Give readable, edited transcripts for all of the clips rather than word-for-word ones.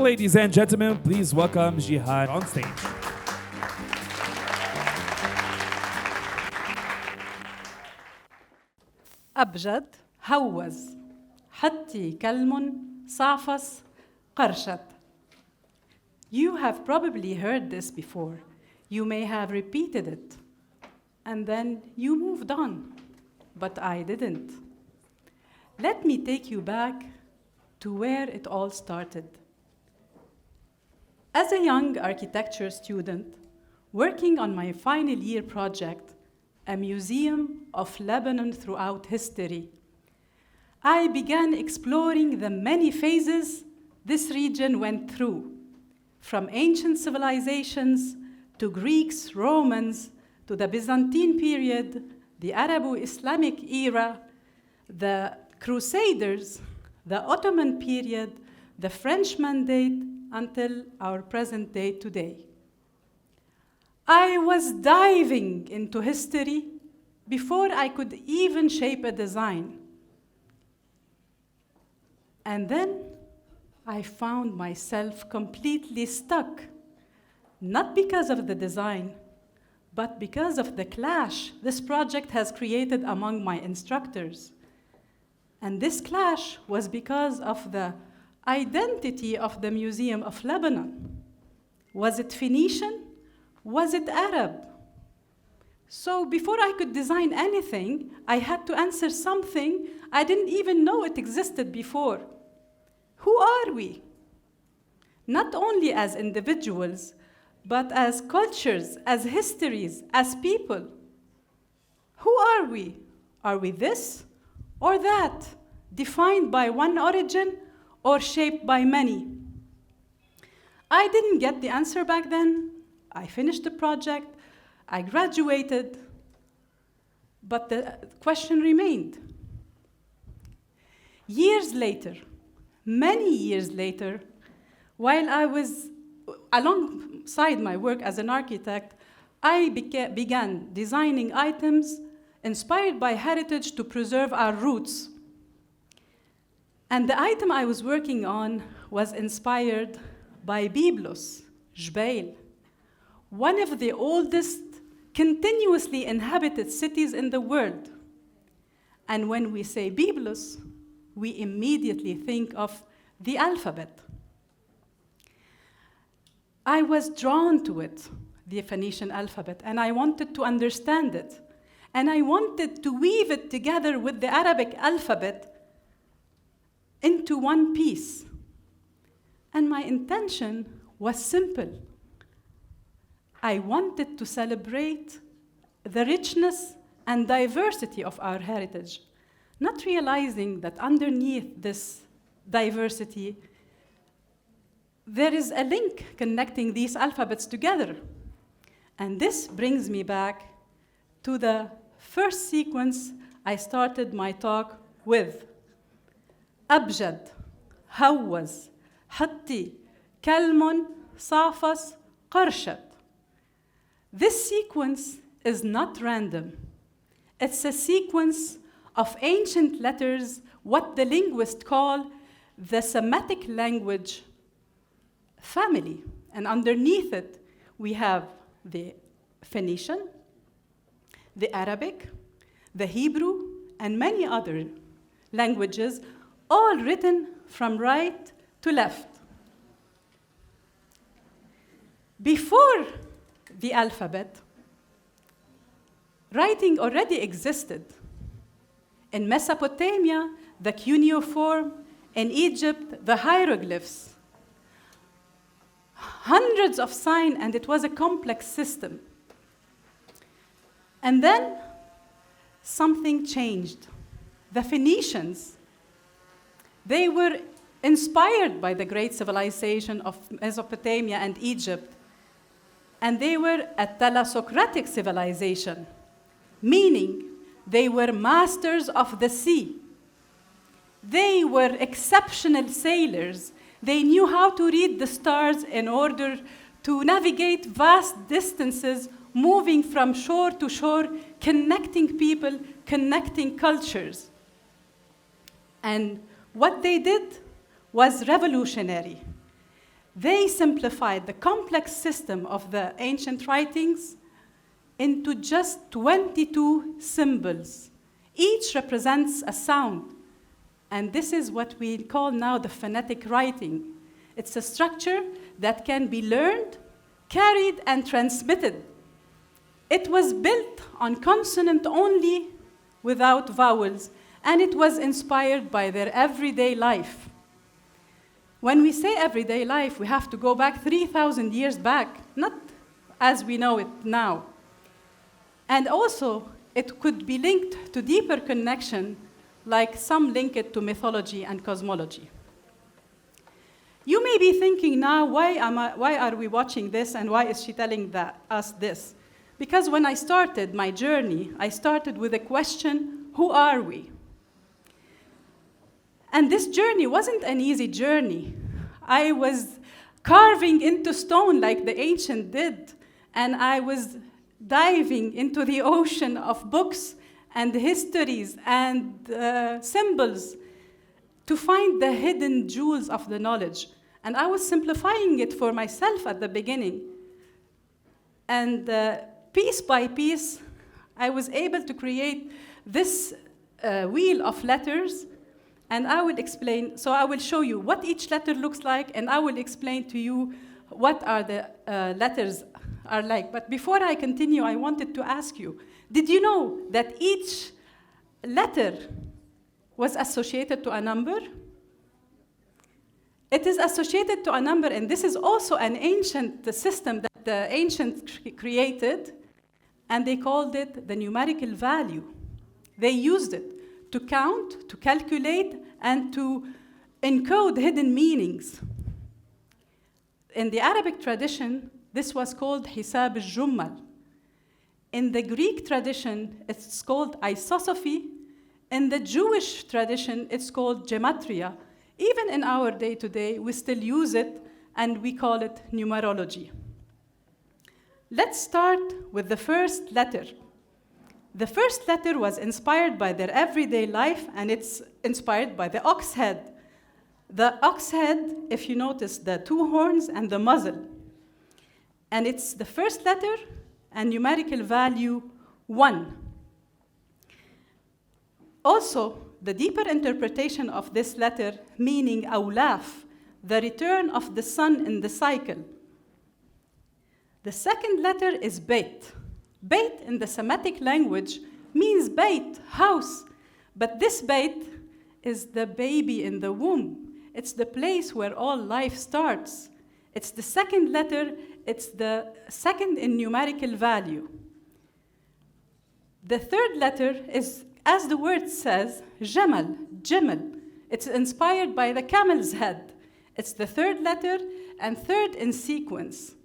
ladies and gentlemen, please welcome Jihan on stage. أبجد هوز حتي كلم صعفص قرشت. You have probably heard this before. You may have repeated it. And then you moved on. But I didn't. Let me take you back to where it all started. As a young architecture student, working on my final year project, a museum of Lebanon throughout history, I began exploring the many phases this region went through, from ancient civilizations to Greeks, Romans, to the Byzantine period, the Arabo-Islamic era, the Crusaders, the Ottoman period, the French Mandate, until our present day today. I was diving into history before I could even shape a design. And then I found myself completely stuck, not because of the design, but because of the clash this project has created among my instructors. And this clash was because of the identity of the Museum of Lebanon. Was it Phoenician? Was it Arab? So before I could design anything, I had to answer something I didn't even know it existed before. Who are we? Not only as individuals, but as cultures, as histories, as people. Who are we? Are we this or that, defined by one origin or shaped by many? I didn't get the answer back then. I finished the project, I graduated, but the question remained. Years later, many years later, while I was alongside my work as an architect, I began designing items inspired by heritage to preserve our roots. And the item I was working on was inspired by Byblos, Jbeil, one of the oldest continuously inhabited cities in the world. And when we say Byblos, we immediately think of the alphabet. I was drawn to it, the Phoenician alphabet, and I wanted to understand it. And I wanted to weave it together with the Arabic alphabet into one piece. And my intention was simple. I wanted to celebrate the richness and diversity of our heritage, not realizing that underneath this diversity, there is a link connecting these alphabets together. And this brings me back to the first sequence I started my talk with. أبجد هوز حطي كلم صافص قرشت. This sequence is not random. It's a sequence of ancient letters, what the linguists call the Semitic language family. And underneath it, we have the Phoenician, the Arabic, the Hebrew, and many other languages, all written from right to left. Before the alphabet, writing already existed. In Mesopotamia, the cuneiform, in Egypt, the hieroglyphs. Hundreds of signs, and it was a complex system. And then something changed. The Phoenicians, they were inspired by the great civilization of Mesopotamia and Egypt. And they were a thalassocratic civilization, meaning they were masters of the sea. They were exceptional sailors. They knew how to read the stars in order to navigate vast distances, moving from shore to shore, connecting people, connecting cultures. And what they did was revolutionary. They simplified the complex system of the ancient writings into just 22 symbols. Each represents a sound. And this is what we call now the phonetic writing. It's a structure that can be learned, carried, and transmitted. It was built on consonant only without vowels, and it was inspired by their everyday life. When we say everyday life, we have to go back 3,000 years back, not as we know it now. And also, it could be linked to deeper connection, like some link it to mythology and cosmology. You may be thinking now, why are we watching this, and why is she telling us this? Because when I started my journey, I started with a question, who are we? And this journey wasn't an easy journey. I was carving into stone like the ancient did, and I was diving into the ocean of books and histories and symbols to find the hidden jewels of the knowledge. And I was simplifying it for myself at the beginning. And piece by piece, I was able to create this wheel of letters. And I will explain, so I will show you what each letter looks like, and I will explain to you what are the letters are like. But before I continue, I wanted to ask you, did you know that each letter was associated to a number? It is associated to a number, and this is also an ancient system that the ancients created, and they called it the numerical value. They used it to count, to calculate, and to encode hidden meanings. In the Arabic tradition, this was called hisab al-jummal. In the Greek tradition, it's called isosophy. In the Jewish tradition, it's called gematria. Even in our day-to-day, we still use it, and we call it numerology. Let's start with the first letter. The first letter was inspired by their everyday life, and it's inspired by the ox head. The ox head, if you notice, the two horns and the muzzle. And it's the first letter and numerical value 1. Also, the deeper interpretation of this letter, meaning awlaf, the return of the sun in the cycle. The second letter is bait. Bait in the Semitic language means bait, house. But this bait is the baby in the womb. It's the place where all life starts. It's the second letter, it's the second in numerical value. The third letter is, as the word says, jamal, jimal. It's inspired by the camel's head. It's the third letter and third in sequence.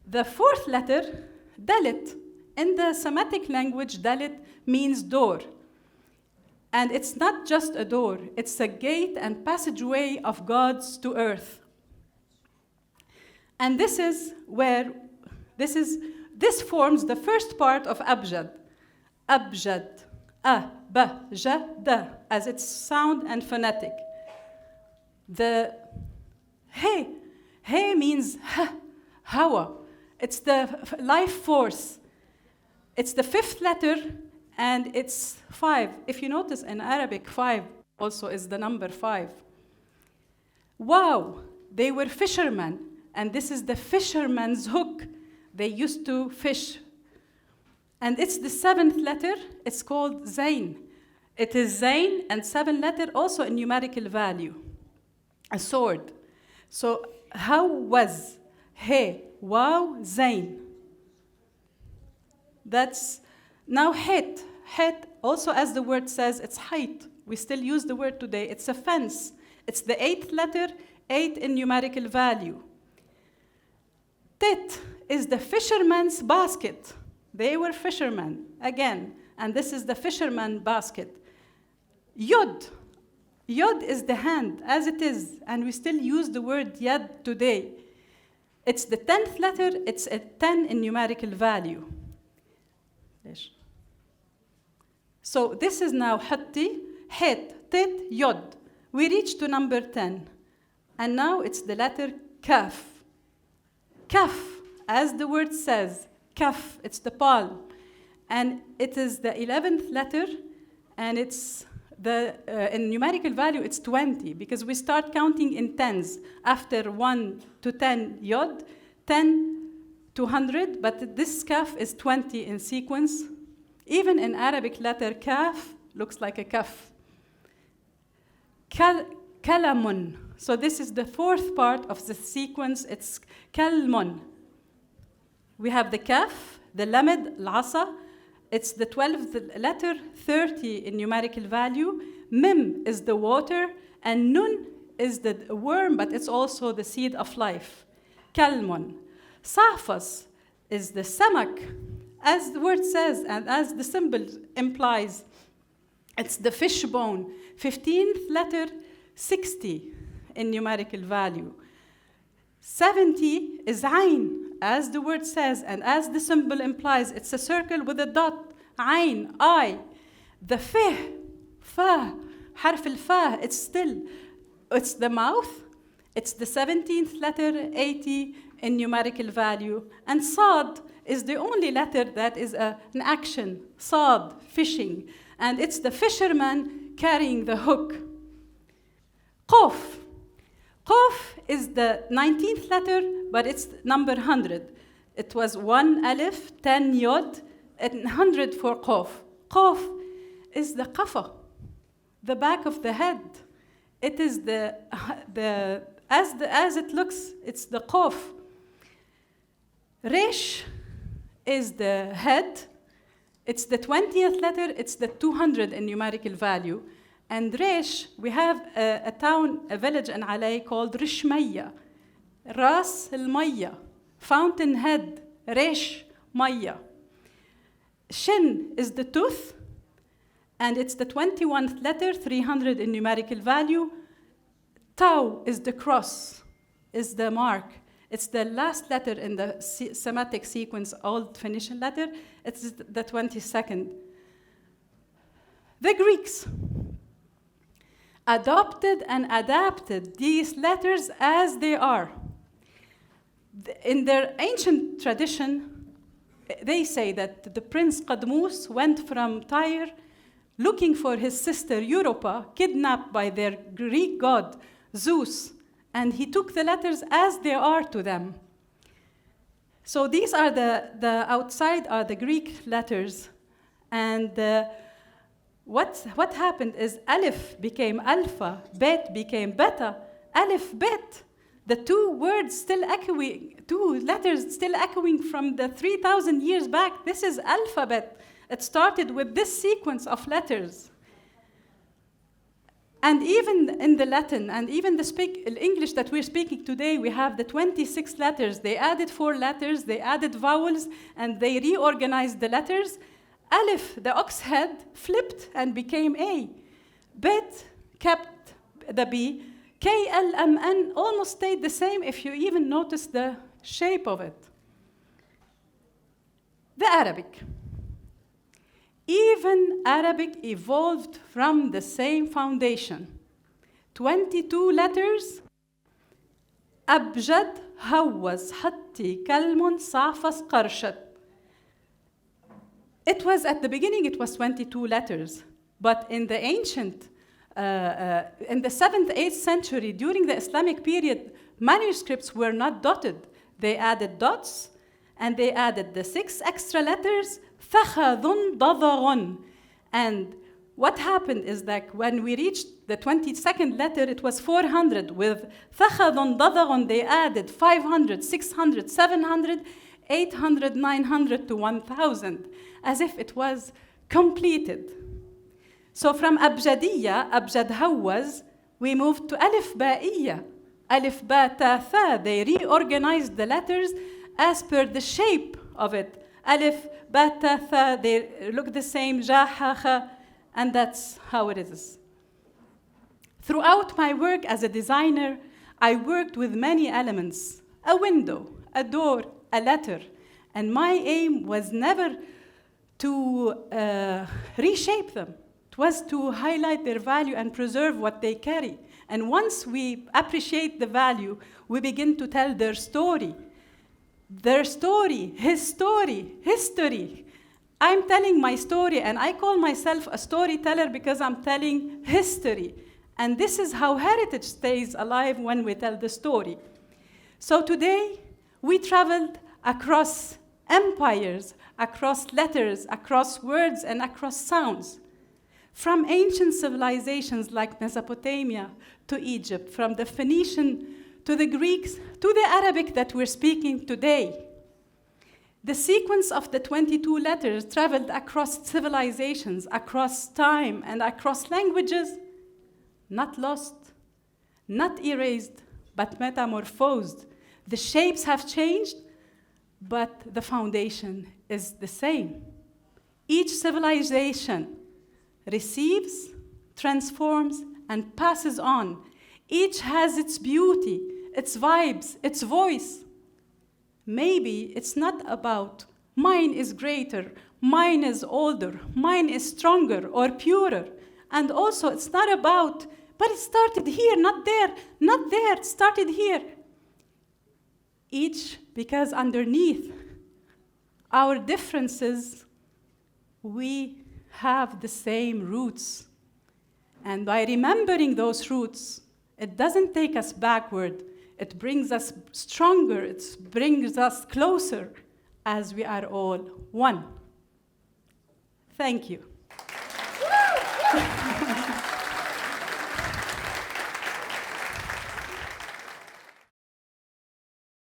The fourth letter, dalit. In the Semitic language, dalit means door. And it's not just a door, it's a gate and passageway of gods to earth. And this forms the first part of abjad. Abjad, a, ba, ja, da, as its sound and phonetic. The he means ha, hawa. It's the life force. It's the fifth letter, and it's 5. If you notice in Arabic, 5 also is the number 5. Wow, they were fishermen, and this is the fisherman's hook. They used to fish. And it's the 7th letter, it's called zain. It is zain and 7 letter, also a numerical value, a sword. So how was he, wow, zain? That's now het. Het, also as the word says, it's height. We still use the word today. It's a fence. It's the 8th letter, 8 in numerical value. Tet is the fisherman's basket. They were fishermen, again, and this is the fisherman basket. Yod. Yod is the hand, as it is, and we still use the word yad today. It's the 10th letter, it's a 10 in numerical value. So this is now hatti, het, tet, yod. We reach to number 10. And now it's the letter kaf. Kaf, as the word says, kaf, it's the palm. And it is the 11th letter, and it's in numerical value, it's 20, because we start counting in tens. After 1 to 10 yod, 10 to 100, but this kaf is 20 in sequence. Even in Arabic, letter kaf looks like a kaf. Kalamun. So this is the fourth part of the sequence. It's kalmun. We have the kaf, the lamed, l'asa. It's the 12th letter, 30 in numerical value. Mim is the water, and nun is the worm, but it's also the seed of life. Kalmun. Safas is the samak, as the word says, and as the symbol implies. It's the fish bone. 15th letter, 60 in numerical value. 70 is ayn, as the word says, and as the symbol implies. It's a circle with a dot. Ayn, eye. The fa, harf al-fa, it's the mouth. It's the 17th letter, 80 in numerical value. And sad is the only letter that is an action. Sad, fishing. And it's the fisherman carrying the hook. Qaf. Qaf is the 19th letter, but it's number 100. It was 1 alif, 10 yod, and 100 for qaf. Qaf is the qafa, the back of the head. It is as it looks, it's the qaf. Resh is the head. It's the 20th letter. It's the 200 in numerical value. And Resh, we have a town, a village in Alay called Rishmaya. Ras al-Maya, fountainhead, Resh Maya. Shin is the tooth, and it's the 21th letter, 300 in numerical value. Tau is the cross, is the mark. It's the last letter in the Semitic sequence, Old Phoenician letter. It's the 22nd. The Greeks adopted and adapted these letters as they are. In their ancient tradition, they say that the prince Qadmus went from Tyre looking for his sister Europa, kidnapped by their Greek god Zeus, and he took the letters as they are to them. So these are the outside are the Greek letters, and what happened is Alif became Alpha, Bet became Beta, Alif, Bet. The two letters still echoing from the 3,000 years back. This is alphabet. It started with this sequence of letters. And even in the Latin, and even the English that we're speaking today, we have the 26 letters. They added 4 letters, they added vowels, and they reorganized the letters. Alif, the ox head, flipped and became A. Bet kept the B. KLMN almost stayed the same if you even notice the shape of it. The Arabic. Even Arabic evolved from the same foundation. 22 letters. أبجد هوز حتي كلم صعفس قرشت. It was, at the beginning, it was 22 letters. But in the ancient, in the 7th, 8th century, during the Islamic period, manuscripts were not dotted. They added dots, and they added the 6 extra letters, ثخذ ضضغ. And what happened is that when we reached the 22nd letter, it was 400. With ثخذ ضضغ, they added 500, 600, 700, 800, 900 to 1,000, as if it was completed. So from Abjadiyya, Abjad Hawaz, we moved to Alif Ba'iyya. Alif Ba Ta Tha. They reorganized the letters as per the shape of it. Alif Ba Ta Tha, they look the same, Ja Ha Kha, and that's how it is. Throughout my work as a designer, I worked with many elements: a window, a door, a letter, and my aim was never to reshape them, It was to highlight their value and preserve what they carry. And once we appreciate the value, we begin to tell their story. Their story, his story, history. I'm telling my story, and I call myself a storyteller because I'm telling history. And this is how heritage stays alive when we tell the story. So today, we traveled across empires, across letters, across words, and across sounds. From ancient civilizations like Mesopotamia to Egypt, from the Phoenician to the Greeks to the Arabic that we're speaking today. The sequence of the 22 letters traveled across civilizations, across time, and across languages, not lost, not erased, but metamorphosed. The shapes have changed, but the foundation is the same. Each civilization receives, transforms, and passes on. Each has its beauty, its vibes, its voice. Maybe it's not about mine is greater, mine is older, mine is stronger or purer. And also it's not about, but it started here, not there, not there, it started here. Each, because underneath our differences, we have the same roots. And by remembering those roots, it doesn't take us backward. It brings us stronger. It brings us closer as we are all one. Thank you.